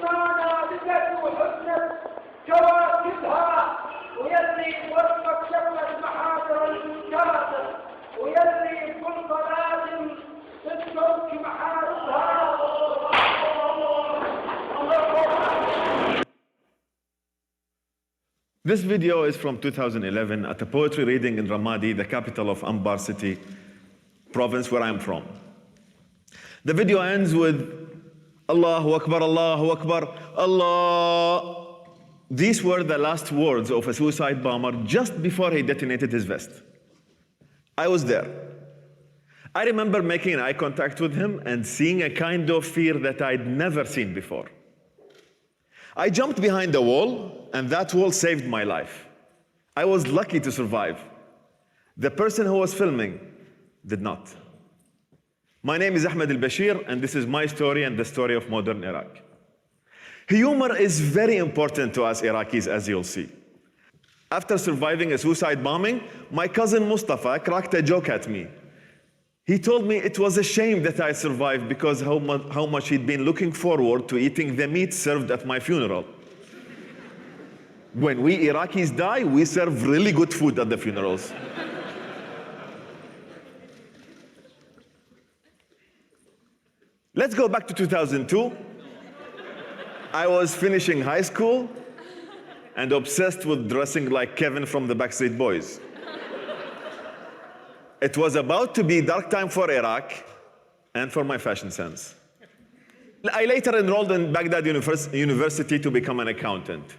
سمانا بجد وحسنت كواكبها ويلي وفق شملت محاضر الكاتب ويلي كل صلاة تترك محاربها. This video is from 2011 at a poetry reading in Ramadi, the capital of Anbar city, province where I'm from. The video ends with Allahu Akbar, Allahu Akbar, Allah. These were the last words of a suicide bomber just before he detonated his vest. I was there. I remember making eye contact with him and seeing a kind of fear that I'd never seen before. I jumped behind the wall, and that wall saved my life. I was lucky to survive. The person who was filming did not. My name is Ahmed Albasheer, and this is my story and the story of modern Iraq. Humor is very important to us Iraqis, as you'll see. After surviving a suicide bombing, my cousin Mustafa cracked a joke at me. He told me it was a shame that I survived because how much he'd been looking forward to eating the meat served at my funeral. When we Iraqis die, we serve really good food at the funerals. Let's go back to 2002. I was finishing high school and obsessed with dressing like Kevin from the Backstreet Boys. It was about to be dark time for Iraq and for my fashion sense. I later enrolled in Baghdad University to become an accountant.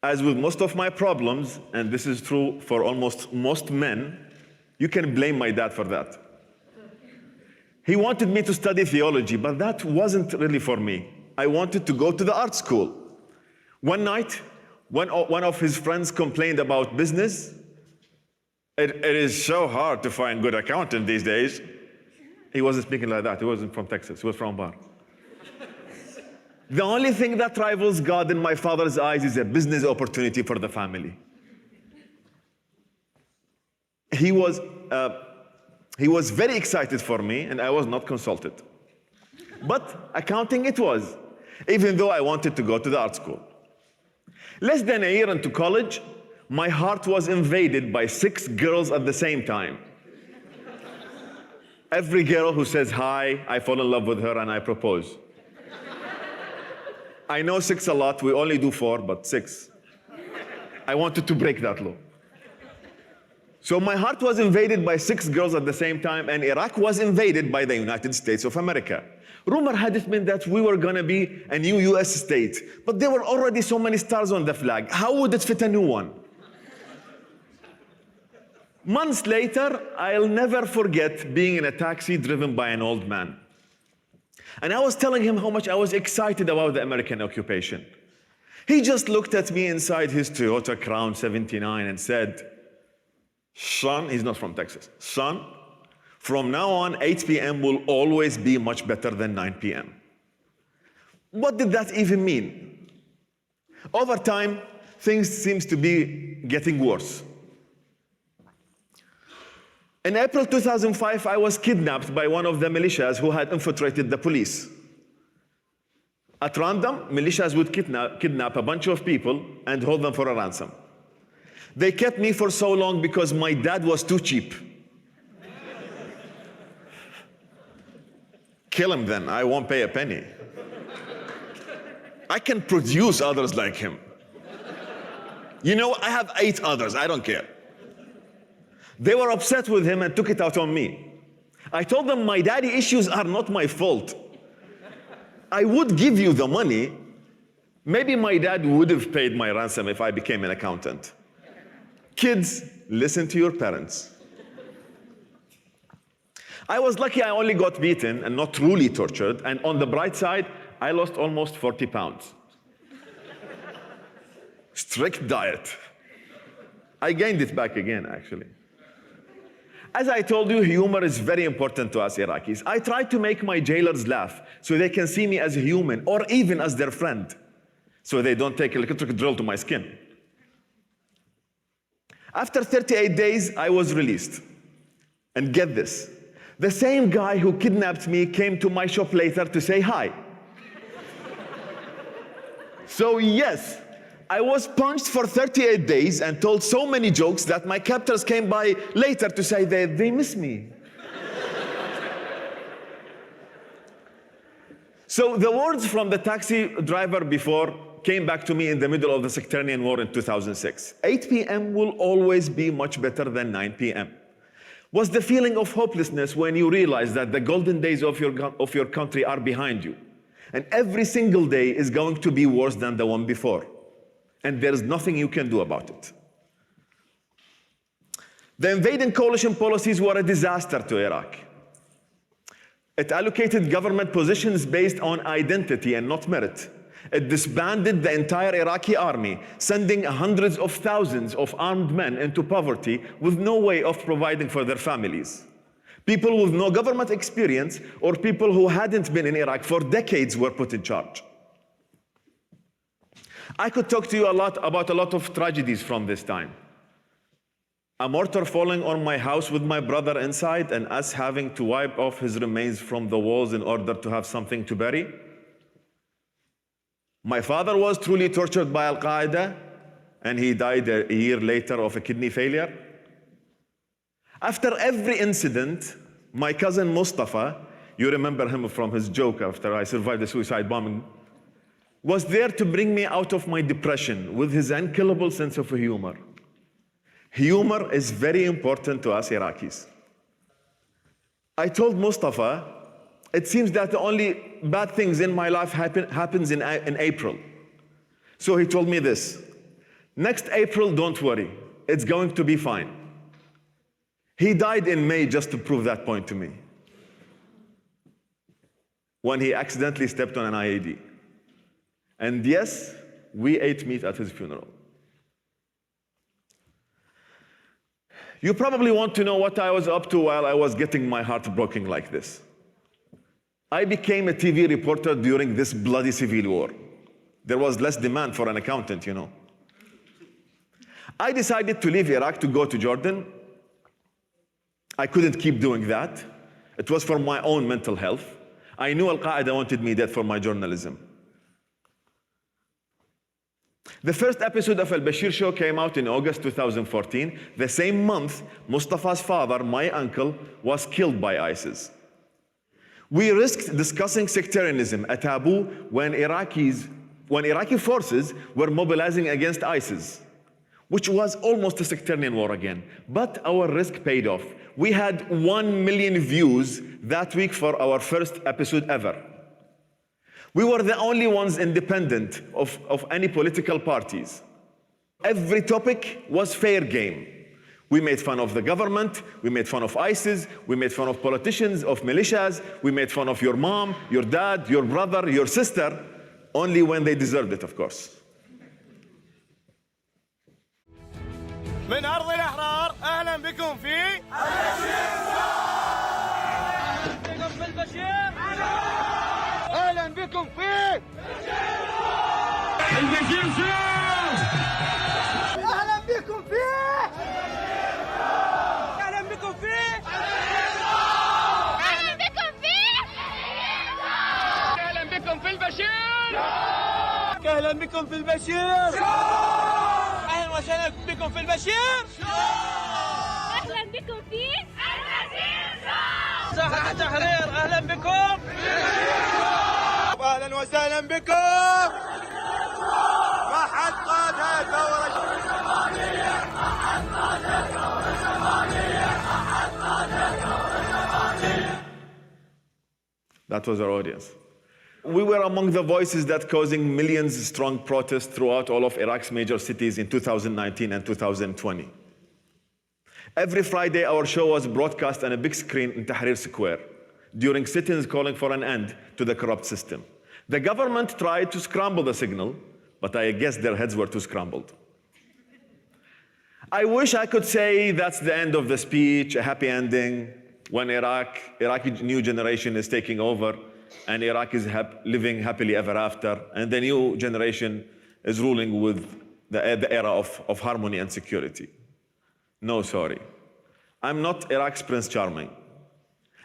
As with most of my problems, and this is true for almost most men, you can blame my dad for that. He wanted me to study theology, but that wasn't really for me. I wanted to go to the art school. One night, one of his friends complained about business. It is so hard to find good accountant these days. He wasn't speaking like that. He wasn't from Texas. He was from Bar. The only thing that rivals God in my father's eyes is a business opportunity for the family. He was very excited for me, and I was not consulted. But accounting it was, even though I wanted to go to the art school. Less than a year into college, my heart was invaded by 6 girls at the same time. Every girl who says hi, I fall in love with her and I propose. I know 6 a lot, we only do 4, but 6. I wanted to break that law. So my heart was invaded by 6 girls at the same time, and Iraq was invaded by the United States of America. Rumor had it been that we were going to be a new US state, but there were already so many stars on the flag. How would it fit a new one? Months later, I'll never forget being in a taxi driven by an old man. And I was telling him how much I was excited about the American occupation. He just looked at me inside his Toyota Crown 79 and said, son, he's not from Texas, son, from now on, 8 p.m. will always be much better than 9 p.m. What did that even mean? Over time, things seem to be getting worse. In April 2005, I was kidnapped by one of the militias who had infiltrated the police. At random, militias would kidnap a bunch of people and hold them for a ransom. They kept me for so long because my dad was too cheap. Kill him then, I won't pay a penny. I can produce others like him. You know, I have 8 others, I don't care. They were upset with him and took it out on me. I told them my daddy issues are not my fault. I would give you the money. Maybe my dad would have paid my ransom if I became an accountant. Kids, listen to your parents. I was lucky I only got beaten and not truly tortured, and on the bright side, I lost almost 40 pounds. Strict diet. I gained it back again, actually. As I told you, humor is very important to us Iraqis. I try to make my jailers laugh so they can see me as a human or even as their friend, so they don't take electric drill to my skin. After 38 days, I was released. And get this, the same guy who kidnapped me came to my shop later to say hi. So yes, I was punched for 38 days and told so many jokes that my captors came by later to say they miss me. So the words from the taxi driver before came back to me in the middle of the sectarian war in 2006. 8 p.m. will always be much better than 9 p.m. Was the feeling of hopelessness when you realize that the golden days of your country are behind you. And every single day is going to be worse than the one before. And there's nothing you can do about it. The invading coalition policies were a disaster to Iraq. It allocated government positions based on identity and not merit. It disbanded the entire Iraqi army, sending hundreds of thousands of armed men into poverty with no way of providing for their families. People with no government experience or people who hadn't been in Iraq for decades were put in charge. I could talk to you about a lot of tragedies from this time. A mortar falling on my house with my brother inside and us having to wipe off his remains from the walls in order to have something to bury. My father was truly tortured by Al-Qaeda and he died a year later of a kidney failure. After every incident, my cousin Mustafa, you remember him from his joke after I survived the suicide bombing, was there to bring me out of my depression with his unkillable sense of humor. Humor is very important to us Iraqis. I told Mustafa, it seems that the only bad things in my life happens in April. So he told me this, next April, don't worry, it's going to be fine. He died in May just to prove that point to me, when he accidentally stepped on an IED. And yes, we ate meat at his funeral. You probably want to know what I was up to while I was getting my heart broken like this. I became a TV reporter during this bloody civil war. There was less demand for an accountant, you know. I decided to leave Iraq to go to Jordan. I couldn't keep doing that. It was for my own mental health. I knew Al-Qaeda wanted me dead for my journalism. The first episode of Albasheer Show came out in August 2014. The same month, Mustafa's father, my uncle, was killed by ISIS. We risked discussing sectarianism, a taboo when Iraqi forces were mobilizing against ISIS, which was almost a sectarian war again. But our risk paid off. We had 1 million views that week for our first episode ever. We were the only ones independent of any political parties. Every topic was fair game. We made fun of the government, we made fun of ISIS, we made fun of politicians, of militias, we made fun of your mom, your dad, your brother, your sister, only when they deserved it, of course. من أرض الأحرار أهلا بكم في البشير. أهلا بكم في البشير شو. أهلا بكم في أهلا بكم في أهلا بكم في أهلا بكم في البشير. أهلا بكم في البشير. أهلا وسهلا بكم في البشير. أهلا بكم في البشير. ساحة التحرير أهلا بكم. أهلا وسهلا بكم. واحد قادة ثورة. That was our audience. We were among the voices that causing millions strong protests throughout all of Iraq's major cities in 2019 and 2020. Every Friday, our show was broadcast on a big screen in Tahrir Square during sit-ins calling for an end to the corrupt system. The government tried to scramble the signal, but I guess their heads were too scrambled. I wish I could say that's the end of the speech, a happy ending, when Iraqi new generation is taking over and Iraq is living happily ever after, and the new generation is ruling with the era of harmony and security. No, sorry. I'm not Iraq's Prince Charming.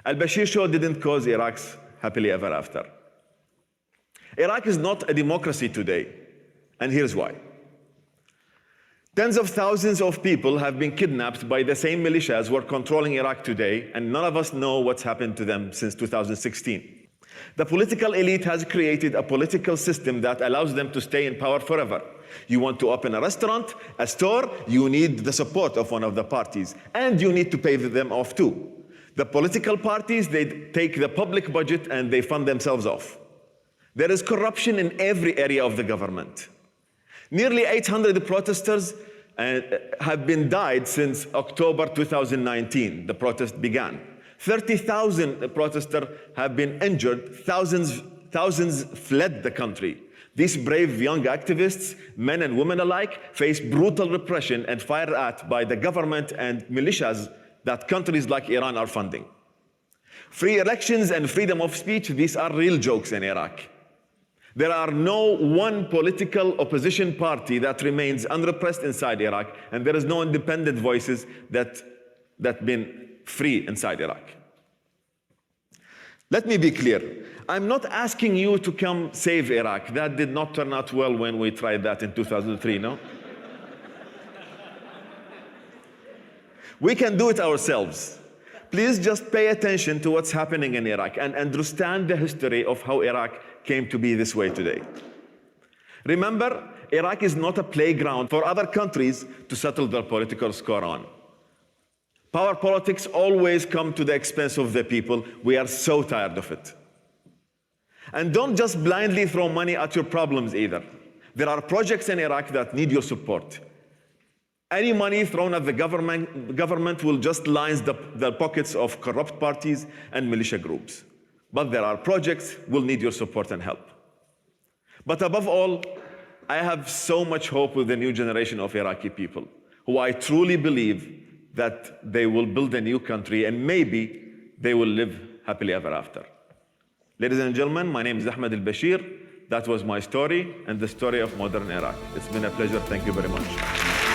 Albasheer Show didn't cause Iraq's happily ever after. Iraq is not a democracy today. And here's why. Tens of thousands of people have been kidnapped by the same militias who are controlling Iraq today, and none of us know what's happened to them since 2016. The political elite has created a political system that allows them to stay in power forever. You want to open a restaurant, a store, you need the support of one of the parties, and you need to pay them off too. The political parties, they take the public budget and they fund themselves off. There is corruption in every area of the government. Nearly 800 protesters have been died since October 2019, the protest began. 30,000 protesters have been injured, thousands fled the country. These brave young activists, men and women alike, face brutal repression and fired at by the government and militias that countries like Iran are funding. Free elections and freedom of speech, these are real jokes in Iraq. There are no one political opposition party that remains unrepressed inside Iraq, and there is no independent voices that been free inside Iraq. Let me be clear. I'm not asking you to come save Iraq. That did not turn out well when we tried that in 2003, no? We can do it ourselves. Please just pay attention to what's happening in Iraq and understand the history of how Iraq came to be this way today. Remember, Iraq is not a playground for other countries to settle their political score on. Power politics always come to the expense of the people. We are so tired of it. And don't just blindly throw money at your problems either. There are projects in Iraq that need your support. Any money thrown at the government will just line the pockets of corrupt parties and militia groups. But there are projects will need your support and help. But above all, I have so much hope with the new generation of Iraqi people, who I truly believe that they will build a new country and maybe they will live happily ever after. Ladies and gentlemen, my name is Ahmed Albasheer. That was my story and the story of modern Iraq. It's been a pleasure. Thank you very much.